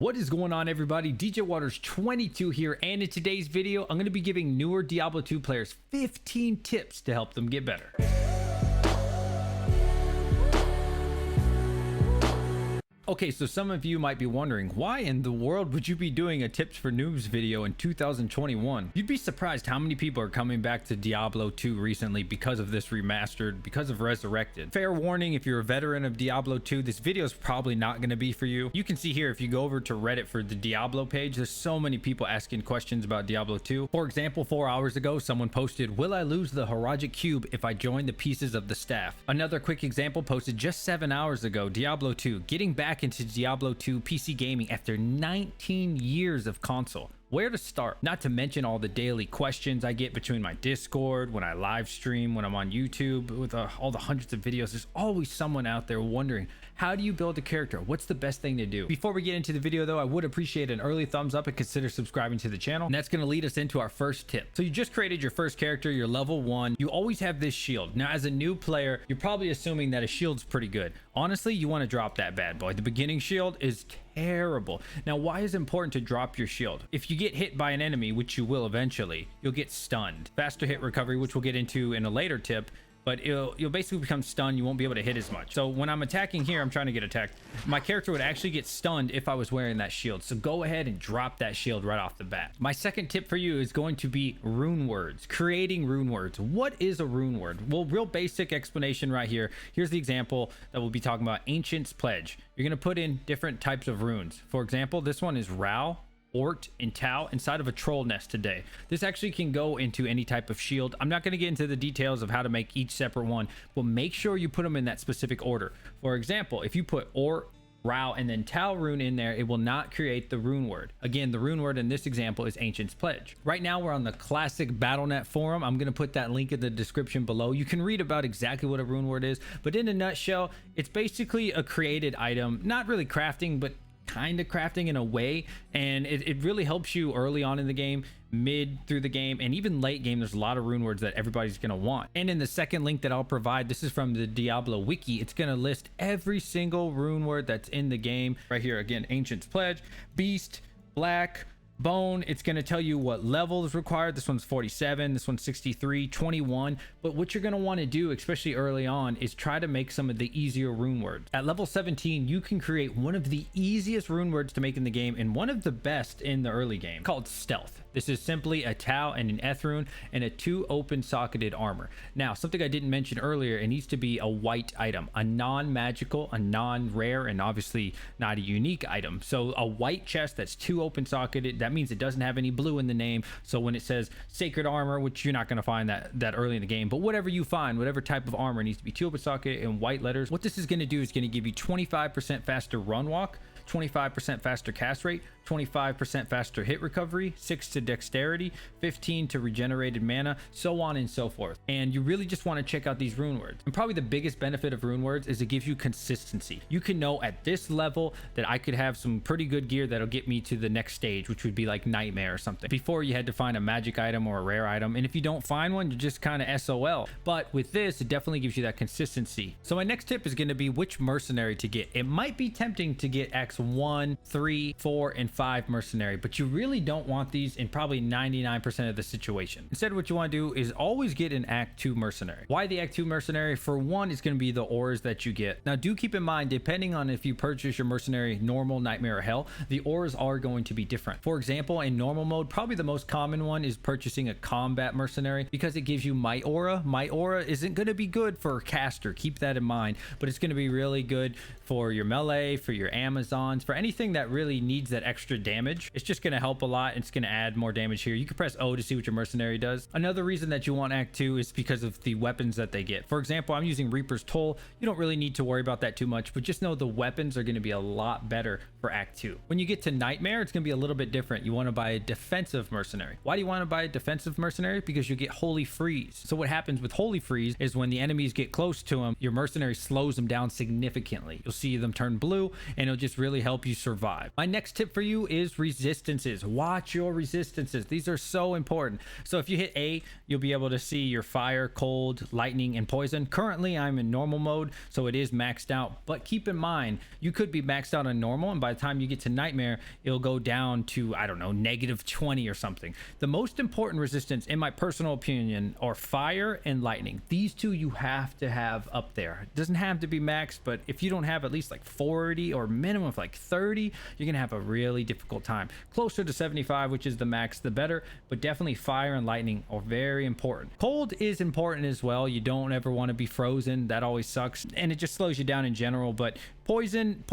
What is going on, everybody? DJ Waters 22 here, and in today's video I'm going to be giving newer Diablo 2 players 15 tips to help them get better. Okay, so some of you might be wondering, why in the world would you be doing a tips for noobs video in 2021? You'd be surprised how many people are coming back to Diablo 2 recently because of this remastered, because of Resurrected. Fair warning, if you're a veteran of Diablo 2, this video is probably not going to be for you. You can see here, if you go over to Reddit for the Diablo page, there's so many people asking questions about Diablo 2. For example, 4 hours ago, someone posted, "Will I lose the Haragic Cube if I join the pieces of the staff?" Another quick example posted just 7 hours ago, Diablo 2, getting back into Diablo 2 PC gaming after 19 years of console. Where to start? Not to mention all the daily questions I get between my Discord, when I live stream, when I'm on YouTube, with all the hundreds of videos. There's always someone out there wondering, how do you build a character? What's the best thing to do? Before we get into the video though, I would appreciate an early thumbs up and consider subscribing to the channel. And that's going to lead us into our first tip. So you just created your first character, you're level 1. You always have this shield. Now as a new player, you're probably assuming that a shield's pretty good. Honestly, you want to drop that bad boy. The beginning shield is terrible. Now, why is it important to drop your shield? If you get hit by an enemy, which you will eventually, you'll get stunned. Faster hit recovery, which we'll get into in a later tip, but you'll basically become stunned. You won't be able to hit as much. So when I'm attacking here, I'm trying to get attacked, my character would actually get stunned if I was wearing that shield. So go ahead and drop that shield right off the bat. My second tip for you is going to be rune words. Creating rune words. What is a rune word? Well, real basic explanation right here. Here's the example that we'll be talking about. Ancient's Pledge. You're going to put in different types of runes. For example, this one is Rao, Ort, and Tau inside of a troll nest today. This actually can go into any type of shield. I'm not going to get into the details of how to make each separate one, but make sure you put them in that specific order. For example, if you put Ort, Rao, and then Tau rune in there, it will not create the rune word. Again, the rune word in this example is Ancient's Pledge. Right now we're on the classic Battle.net forum. I'm going to put that link in the description below. You can read about exactly what a rune word is, but in a nutshell, it's basically a created item, not really crafting, but kind of crafting in a way, and it really helps you early on in the game, mid through the game, and even late game. There's a lot of rune words that everybody's going to want. And in the second link that I'll provide, this is from the Diablo wiki, it's going to list every single rune word that's in the game right here. Again, Ancient's Pledge, Beast, Black, Bone. It's going to tell you what level is required. This one's 47, this one's 63, 21. But what you're going to want to do, especially early on, is try to make some of the easier rune words. At level 17, you can create one of the easiest rune words to make in the game, and one of the best in the early game, called Stealth. This is simply a Tau and an Eth rune and a 2 open socketed armor. Now, something I didn't mention earlier, it needs to be a white item, a non-magical, a non-rare, and obviously not a unique item. So a white chest that's 2 open socketed, that means it doesn't have any blue in the name. So when it says sacred armor, which you're not going to find that early in the game, but whatever you find, whatever type of armor, needs to be 2 open socketed in white letters. What this is going to do is going to give you 25% faster run walk, 25% faster cast rate, 25% faster hit recovery, 6 to dexterity, 15 to regenerated mana, so on and so forth. And you really just want to check out these rune words. And probably the biggest benefit of rune words is it gives you consistency. You can know at this level that I could have some pretty good gear that'll get me to the next stage, which would be like Nightmare or something. Before, you had to find a magic item or a rare item, and if you don't find one, you're just kind of SOL. But with this, it definitely gives you that consistency. So my next tip is going to be which mercenary to get. It might be tempting to get Acts 1, 3, 4, and 5 mercenary, but you really don't want these in probably 99% of the situation. Instead, what you want to do is always get an Act 2 mercenary. Why the Act 2 mercenary? For one, it's going to be the ores that you get. Now, do keep in mind, depending on if you purchase your mercenary normal, nightmare, or hell, the ores are going to be different. For example, in normal mode, probably the most common one is purchasing a combat mercenary because it gives you Might Aura. Might Aura isn't going to be good for a caster, keep that in mind, but it's going to be really good for your melee, for your Amazons, for anything that really needs that extra damage. It's just going to help a lot. It's going to add more damage here. You can press O to see what your mercenary does. Another reason that you want Act 2 is because of the weapons that they get. For example, I'm using Reaper's Toll. You don't really need to worry about that too much, but just know the weapons are going to be a lot better for Act 2. When you get to Nightmare, it's going to be a little bit different. You want to buy a defensive mercenary. Why do you want to buy a defensive mercenary? Because you get Holy Freeze. So what happens with Holy Freeze is when the enemies get close to him, your mercenary slows them down significantly. You'll see them turn blue, and it'll just really really help you survive. My next tip for you is resistances. Watch your resistances. These are so important. So if you hit A, you'll be able to see your fire, cold, lightning, and poison. Currently, I'm in normal mode, so it is maxed out. But keep in mind, you could be maxed out on normal, and by the time you get to nightmare, it'll go down to, I don't know, -20 or something. The most important resistance, in my personal opinion, are fire and lightning. These two you have to have up there. It doesn't have to be maxed, but if you don't have at least like 40 or minimum of like 30, you're gonna have a really difficult time. Closer to 75, which is the max, the better, but definitely fire and lightning are very important. Cold is important as well. You don't ever want to be frozen. That always sucks, and it just slows you down in general. But poison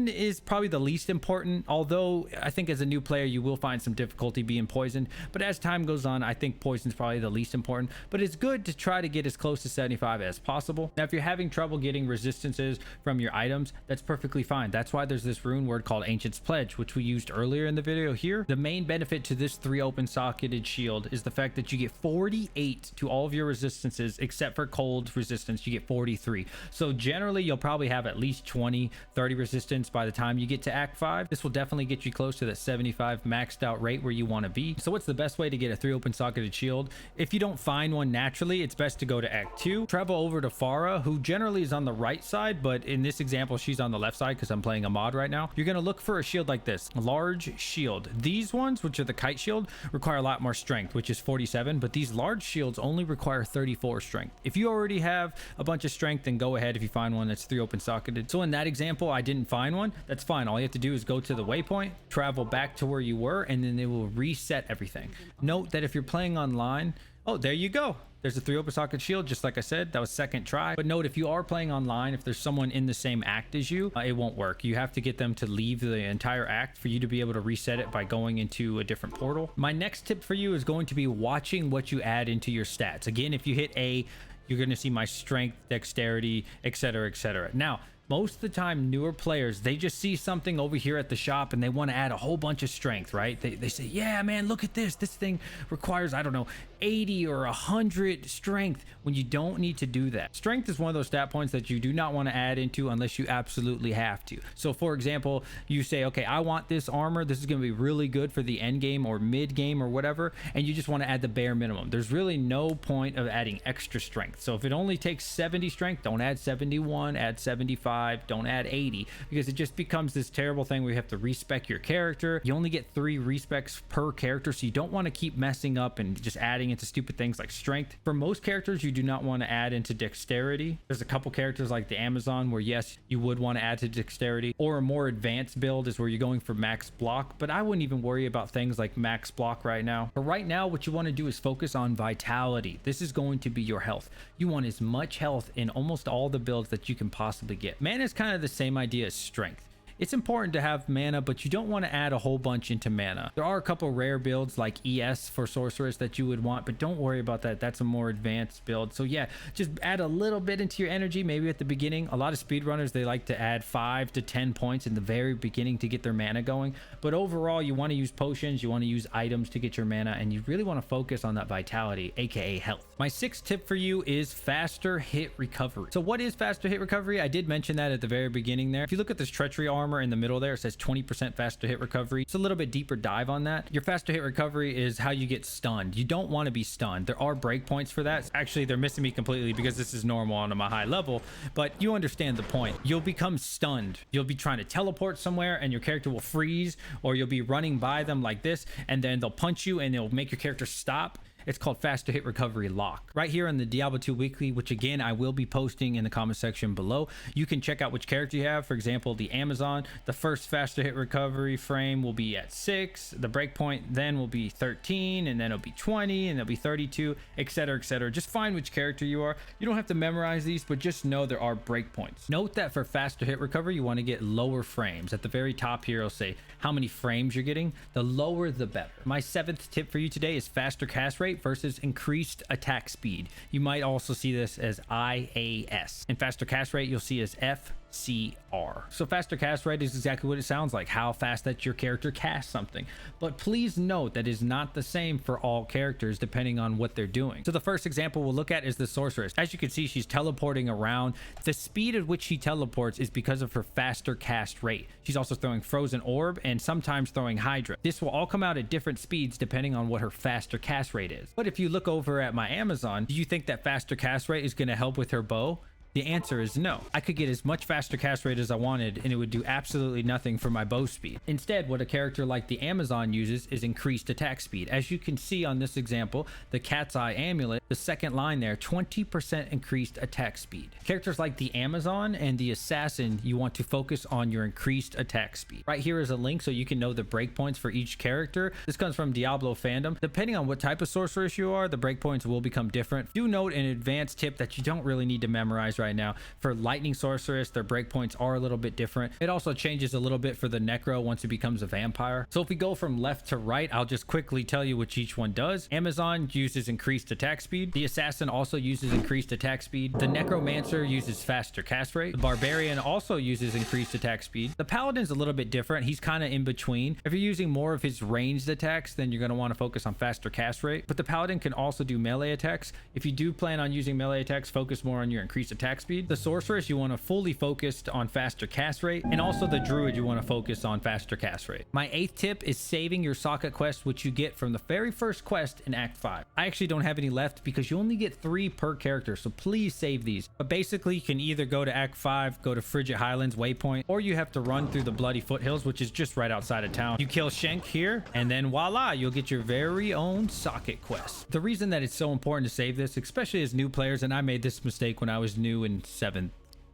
is probably the least important, although I think as a new player you will find some difficulty being poisoned. But as time goes on, I think poison's probably the least important, but it's good to try to get as close to 75 as possible. Now if you're having trouble getting resistances from your items, that's perfectly fine. That's why there's this rune word called Ancient's Pledge, which we used earlier in the video here. The main benefit to this 3 open socketed shield is the fact that you get 48 to all of your resistances, except for cold resistance, you get 43. So generally you'll probably have at least 20-30 resistance by the time you get to Act 5. This will definitely get you close to that 75 maxed out rate where you want to be. So what's the best way to get a 3 open socketed shield? If you don't find one naturally, it's best to go to Act 2. Travel over to Pharah, who generally is on the right side, but in this example she's on the left side because I'm playing a mod right now. You're going to look for a shield like this, a large shield. These ones, which are the kite shield, require a lot more strength, which is 47, but these large shields only require 34 strength. If you already have a bunch of strength, then go ahead if you find one that's 3 open socketed. So in that example, I didn't find one. That's fine. All you have to do is go to the waypoint, travel back to where you were, and then it will reset everything. Note that if you're playing online, oh, there you go. There's a 3 open socket shield, just like I said. That was second try. But note, if you are playing online, if there's someone in the same act as you, it won't work. You have to get them to leave the entire act for you to be able to reset it by going into a different portal. My next tip for you is going to be watching what you add into your stats. Again, if you hit A, you're going to see my strength, dexterity, etc., etc. Now, most of the time, newer players, they just see something over here at the shop and they want to add a whole bunch of strength, right? They say, yeah, man, look at this. This thing requires, I don't know, 80 or 100 strength, when you don't need to do that. Strength is one of those stat points that you do not want to add into unless you absolutely have to. So for example, you say, okay, I want this armor. This is going to be really good for the end game or mid game or whatever. And you just want to add the bare minimum. There's really no point of adding extra strength. So if it only takes 70 strength, don't add 71, add 75, don't add 80, because it just becomes this terrible thing where you have to respec your character. You only get 3 respecs per character, so you don't want to keep messing up and just adding into stupid things like strength. For most characters, you do not want to add into dexterity. There's a couple characters like the Amazon where yes, you would want to add to dexterity, or a more advanced build is where you're going for max block, but I wouldn't even worry about things like max block right now. But right now, what you want to do is focus on vitality. This is going to be your health. You want as much health in almost all the builds that you can possibly get. Mana is kind of the same idea as strength. It's important to have mana, but you don't want to add a whole bunch into mana. There are a couple rare builds like ES for Sorceress that you would want, but don't worry about that. That's a more advanced build. So yeah, just add a little bit into your energy, maybe at the beginning. A lot of speedrunners, they like to add 5 to 10 points in the very beginning to get their mana going. But overall, you want to use potions, you want to use items to get your mana, and you really want to focus on that vitality, aka health. My 6th tip for you is faster hit recovery. So what is faster hit recovery? I did mention that at the very beginning there. If you look at this treachery armor in the middle there, it says 20% faster hit recovery. It's a little bit deeper dive on that. Your faster hit recovery is how you get stunned. You don't want to be stunned. There are breakpoints for that. Actually, they're missing me completely because this is normal on my high level, but you understand the point. You'll become stunned. You'll be trying to teleport somewhere and your character will freeze, or you'll be running by them like this and then they'll punch you and they'll make your character stop. It's called faster hit recovery lock. Right here in the Diablo 2 weekly, which again I will be posting in the comment section below, you can check out which character you have. For example, the Amazon, the first faster hit recovery frame will be at 6, the breakpoint then will be 13, and then it'll be 20, and it'll be 32, etc., etc. Just find which character you are. You don't have to memorize these, but just know there are breakpoints. Note that for faster hit recovery, you want to get lower frames. At the very top here, it'll say how many frames you're getting. The lower, the better. My 7th tip for you today is faster cast rate versus increased attack speed. You might also see this as IAS. In faster cast rate, you'll see as F CR. So faster cast rate is exactly what it sounds like, how fast that your character casts something. But please note that is not the same for all characters depending on what they're doing. So the first example we'll look at is the sorceress. As you can see, she's teleporting around. The speed at which she teleports is because of her faster cast rate. She's also throwing frozen orb and sometimes throwing hydra. This will all come out at different speeds depending on what her faster cast rate is. But if you look over at my Amazon, do you think that faster cast rate is going to help with her bow? The answer is no. I could get as much faster cast rate as I wanted and it would do absolutely nothing for my bow speed. Instead, what a character like the Amazon uses is increased attack speed. As you can see on this example, the Cat's Eye Amulet, the second line there, 20% increased attack speed. Characters like the Amazon and the Assassin, you want to focus on your increased attack speed. Right here is a link so you can know the breakpoints for each character. This comes from Diablo fandom. Depending on what type of sorceress you are, the breakpoints will become different. Do note an advanced tip that you don't really need to memorize right now. For lightning sorceress, their breakpoints are a little bit different. It also changes a little bit for the necro once it becomes a vampire. So if we go from left to right, I'll just quickly tell you what each one does. Amazon uses increased attack speed. The Assassin also uses increased attack speed. The Necromancer uses faster cast rate. The Barbarian also uses increased attack speed. The Paladin's a little bit different. He's kind of in between. If you're using more of his ranged attacks, then you're going to want to focus on faster cast rate. But the Paladin can also do melee attacks. If you do plan on using melee attacks, focus more on your increased attack speed. The Sorceress, you want to fully focus on faster cast rate, and also the Druid, you want to focus on faster cast rate. My 8th tip is saving your socket quest, which you get from the very first quest in Act 5. I actually don't have any left because you only get 3 per character, so please save these. But basically, you can either go to Act 5, go to Frigid Highlands Waypoint, or you have to run through the Bloody Foothills, which is just right outside of town. You kill Shenk here, and then voila, you'll get your very own socket quest. The reason that it's so important to save this, especially as new players, and I made this mistake when I was new in 7th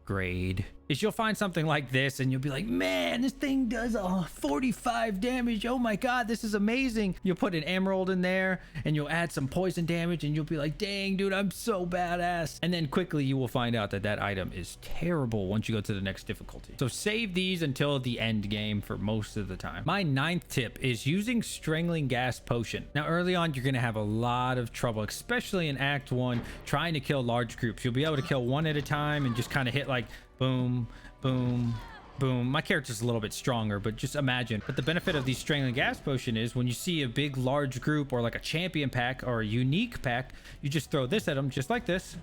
grade, is you'll find something like this and you'll be like, man, this thing does 45 damage. Oh my god, this is amazing. You'll put an emerald in there and you'll add some poison damage and you'll be like, dang dude, I'm so badass. And then quickly you will find out that that item is terrible once you go to the next difficulty. So save these until the end game for most of the time. My 9th tip is using Strangling Gas Potion. Now early on you're going to have a lot of trouble, especially in Act 1, trying to kill large groups. You'll be able to kill one at a time and just kind of hit like boom, boom, boom. My character's a little bit stronger, but just imagine. But the benefit of the Strangling Gas Potion is when you see a big large group or like a champion pack or a unique pack, you just throw this at them just like this.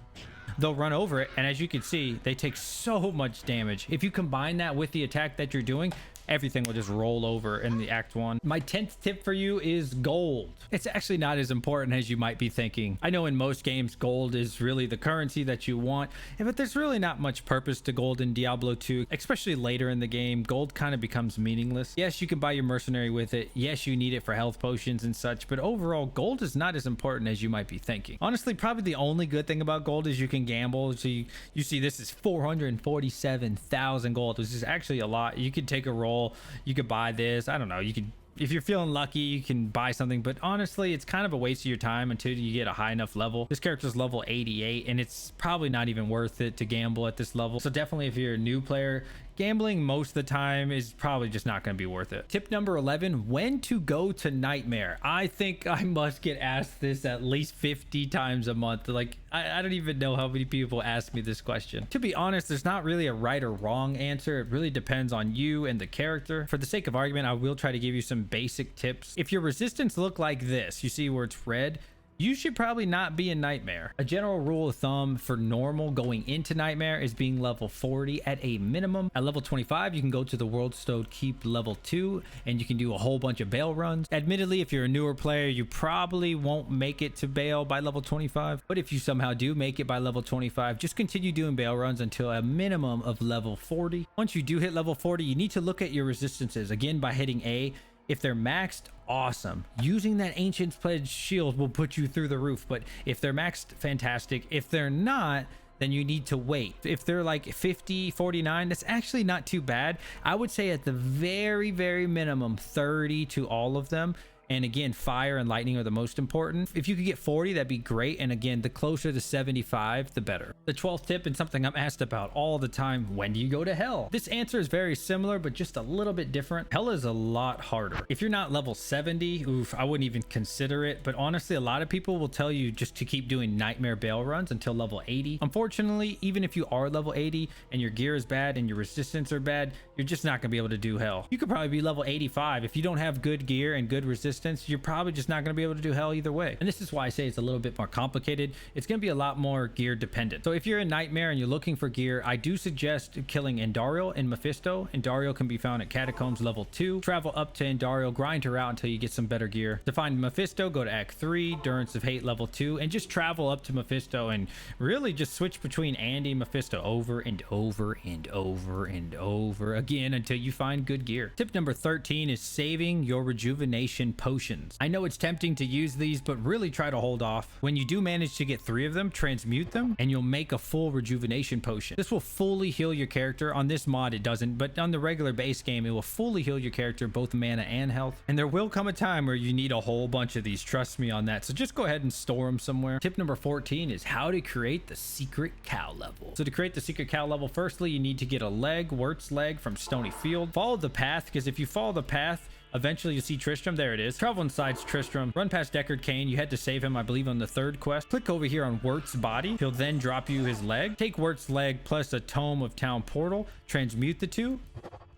They'll run over it, and as you can see, they take so much damage. If you combine that with the attack that you're doing, everything will just roll over in the Act 1. My 10th tip for you is gold. It's actually not as important as you might be thinking. I know in most games, gold is really the currency that you want, but there's really not much purpose to gold in Diablo 2, especially later in the game. Gold kind of becomes meaningless. Yes, you can buy your mercenary with it. Yes, you need it for health potions and such, but overall, gold is not as important as you might be thinking. Honestly, probably the only good thing about gold is you can gamble. So you see this is 447,000 gold. This is actually a lot. You could take a roll. You could buy this. I don't know. You could, if you're feeling lucky, you can buy something, but honestly, it's kind of a waste of your time until you get a high enough level. This character's level 88, and it's probably not even worth it to gamble at this level. So definitely if you're a new player, gambling most of the time is probably just not going to be worth it. Tip number 11, when to go to Nightmare. I think I must get asked this at least 50 times a month. Like, I don't even know how many people ask me this question. To be honest, there's not really a right or wrong answer. It really depends on you and the character. For the sake of argument, I will try to give you some basic tips. If your resistance look like this, you see where it's red, you should probably not be in Nightmare. A general rule of thumb for normal going into Nightmare is being level 40 at a minimum. At level 25, you can go to the Worldstone Keep level 2 and you can do a whole bunch of Baal runs. Admittedly, if you're a newer player, you probably won't make it to Baal by level 25. But if you somehow do make it by level 25, just continue doing Baal runs until a minimum of level 40. Once you do hit level 40, you need to look at your resistances. Again, by hitting A. If they're maxed, awesome. Using that Ancient's Pledge shield will put you through the roof. But if they're maxed, fantastic. If they're not, then you need to wait. If they're like 50, 49, that's actually not too bad. I would say at the very, very minimum, 30 to all of them. And again, fire and lightning are the most important. If you could get 40, that'd be great. And again, the closer to 75, the better. The 12th tip, and something I'm asked about all the time: when do you go to hell? This answer is very similar, but just a little bit different. Hell is a lot harder. If you're not level 70, oof, I wouldn't even consider it. But honestly, a lot of people will tell you just to keep doing nightmare bail runs until level 80. Unfortunately, even if you are level 80 and your gear is bad and your resistance are bad, you're just not gonna be able to do hell. You could probably be level 85. If you don't have good gear and good resistance, you're probably just not gonna be able to do hell either way. And this is why I say it's a little bit more complicated. It's gonna be a lot more gear dependent. So if you're in nightmare and you're looking for gear, I do suggest killing Andariel and Mephisto. Andariel can be found at Catacombs level 2. Travel up to Andariel, grind her out until you get some better gear. To find Mephisto, go to Act 3, Durance of Hate level 2, and just travel up to Mephisto and really just switch between Andy and Mephisto over and over and over and over again until you find good gear. Tip number 13 is saving your rejuvenation potions. I know it's tempting to use these, but really try to hold off. When you do manage to get 3 of them, transmute them and you'll make a full rejuvenation potion. This will fully heal your character. On this mod it doesn't, but on the regular base game it will fully heal your character, both mana and health. And there will come a time where you need a whole bunch of these, trust me on that. So just go ahead and store them somewhere. Tip number 14 is how to create the secret cow level. So to create the secret cow level, firstly you need to get a leg, Wirt's leg from Stony Field. Follow the path, because if you follow the path, eventually you'll see Tristram. There it is. Travel inside Tristram, run past Deckard Cain. You had to save him, I believe, on the 3rd quest. Click over here on Wirt's body. He'll then drop you his leg. Take Wirt's leg plus a Tome of Town Portal, transmute the 2,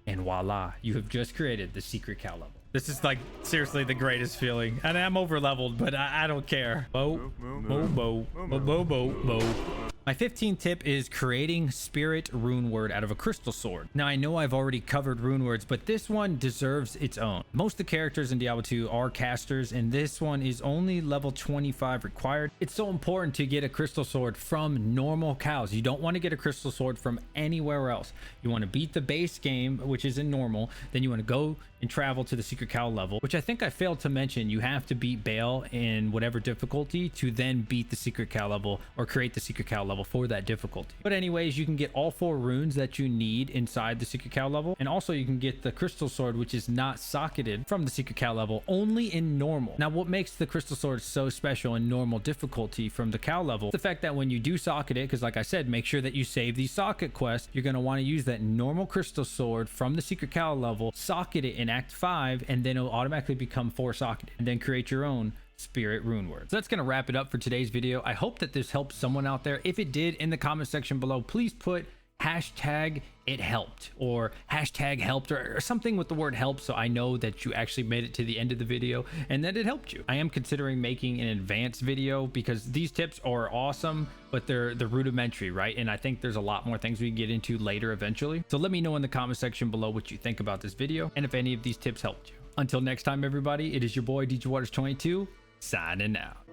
and voila, you have just created the secret cow level. This is like seriously the greatest feeling, and I'm over leveled, but I don't care. Bo, bo, bo, bo, bo, bo, bo. My 15th tip is creating Spirit Rune Word out of a crystal sword. Now I know I've already covered rune words, but this one deserves its own. Most of the characters in Diablo 2 are casters, and this one is only level 25 required. It's so important to get a crystal sword from normal cows. You don't want to get a crystal sword from anywhere else. You want to beat the base game, which is in normal. Then you want to go and travel to the secret cow level, which I think I failed to mention. You have to beat Baal in whatever difficulty to then beat the secret cow level or create the secret cow level for that difficulty. But anyways, you can get all 4 runes that you need inside the secret cow level, and also you can get the crystal sword, which is not socketed, from the secret cow level, only in normal. Now what makes the crystal sword so special in normal difficulty from the cow level, the fact that when you do socket it, because like I said, make sure that you save these socket quests, you're going to want to use that normal crystal sword from the secret cow level, socket it in Act 5, and then it'll automatically become 4 socketed, and then create your own Spirit Rune Word. So that's gonna wrap it up for today's video. I hope that this helps someone out there. If it did, in the comment section below, please put hashtag it helped or hashtag helped or something with the word help, so I know that you actually made it to the end of the video and that it helped you. I am considering making an advanced video because these tips are awesome, but they're rudimentary, right? And I think there's a lot more things we can get into later eventually. So let me know in the comment section below what you think about this video and if any of these tips helped you. Until next time, everybody, it is your boy DJ Waters 22 signing out.